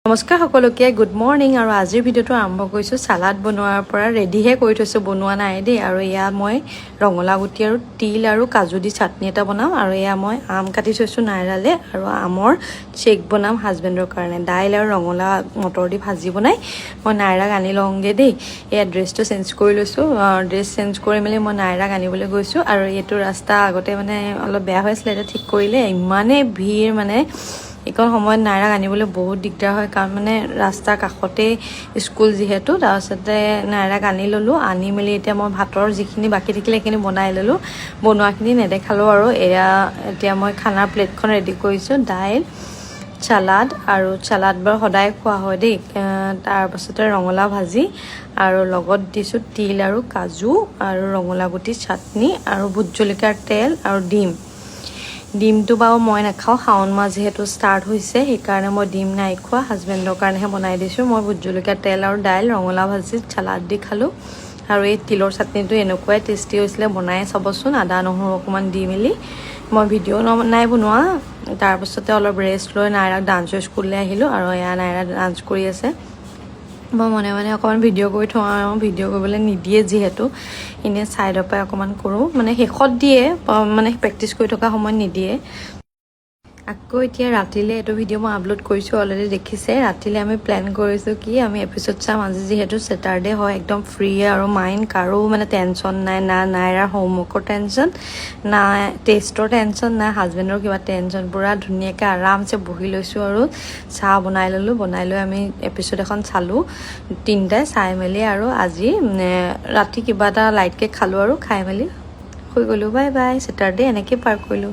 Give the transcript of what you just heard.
নমস্কাৰ সকলোকে good morning আৰু আজিৰ ভিডিঅ'টো আৰম্ভ কৰিছো সালাড বনোৱাৰ পৰা ৰেডিহে কৰি থৈছো বনোৱা নাই দেই আৰু ইয়া মই ৰঙলা গুটি আৰু তিল আৰু কাজু দি চাটনি এটা বনাম আৰু ইয়া মই আম কাটি থৈছো নাইৰালে আৰু আমৰ চেক বনাম হাজবেণ্ডৰ কাৰণে দাইল আৰু ৰঙলা মটৰ দি ভাজি বনাই মই নাইৰাক আনি লওঁগে দেই এই ড্ৰেছটো চেঞ্জ কৰি লৈছো ড্ৰেছ চেঞ্জ কৰি মেলি মই নাইৰাক আনিবলৈ গৈছো আৰু এইটো ৰাস্তা আগতে মানে অলপ বেয়া হৈ আছিল এটা ঠিক কৰিলে ইমানে ভিৰ মানে এখন সময়ত নাইৰাক আনিবলৈ বহুত দিগদাৰ হয় কাৰণ মানে ৰাস্তাৰ কাষতে স্কুল যেহেতু তাৰপিছতে নাইৰাক আনি ললো আনি মেলি এতিয়া মই ভাতৰ যিখিনি বাকি থাকিলে সেইখিনি বনাই ললো বনোৱাখিনি নেদেখালো আৰু এয়া এতিয়া মই খানাৰ প্লেটখন ৰেডি কৰিছো দাইল সালাড আৰু সালাড বৰ সদায় খোৱা হয় দেই তাৰপিছতে ৰঙলা ভাজি আৰু লগত দিছো তিল আৰু কাজু আৰু ৰঙলা গুটি চাটনি আৰু ভোট জলকীয়াৰ তেল আৰু ডিমটো বাও মই নাখাও শাওন মাহ যেহেতু ষ্টাৰ্ট হৈছে সেইকাৰণে মই ডিম নাই খোৱা হাজবেণ্ডৰ কাৰণেহে বনাই দিছো মই ভোট জলকীয়াৰ তেল আৰু দাইল ৰঙলা ভাজি সালাড দি খালো আৰু এই তিলৰ চাটনিটো এনেকুৱাই টেষ্টি হৈছিলে বনাই চাবচোন আদা নহৰু অকমান দি মেলি মই ভিডিঅ' নাই বনোৱা তাৰপিছতে অলপ ৰেষ্ট লৈ নাইৰাক ডান্সৰ স্কুললৈ আহিলো আৰু এয়া নাইৰা ডান্স কৰি আছে মই মনে মনে অকমান ভিডিঅ' কৰি থওঁ আৰু ভিডিঅ' কৰিবলৈ নিদিয়ে যেহেতু ইনে সাইডৰ পৰা অকমান কৰো মানে শেষত দিয়ে মানে প্ৰেক্টিছ কৰি থকা সময় নিদিয়ে আকৌ এতিয়া ৰাতিলে এটো ভিডিঅ' মই আপলোড কৰিছো অলৰেডি দেখিছে ৰাতিলে আমি প্ল্যান কৰিছো কি আমি এপিসোড চাম আজি যেহেতু স্যাটাৰডে হয় একদম ফ্ৰী আৰু মাইন্ড কাৰো মানে টেনচন নাই না নাইৰাৰ হোমৱৰ্কৰ টেনচন না টেষ্টৰ টেনচন না হাজবেণ্ডৰ কিবা টেনচন পুৰা ধুনীয়াকৈ আৰামছে বহি লৈছো আৰু চাহ বনাই ললো বনাই লৈ আমি এপিসোড এখন চালো তিনটাই চাই মেলি আৰু আজি ৰাতি কিবা এটা লাইটকে খালো আৰু খাই মেলি শুই গলো বাই বাই স্যাটাৰডে এনেকৈ পাৰ কৰিলো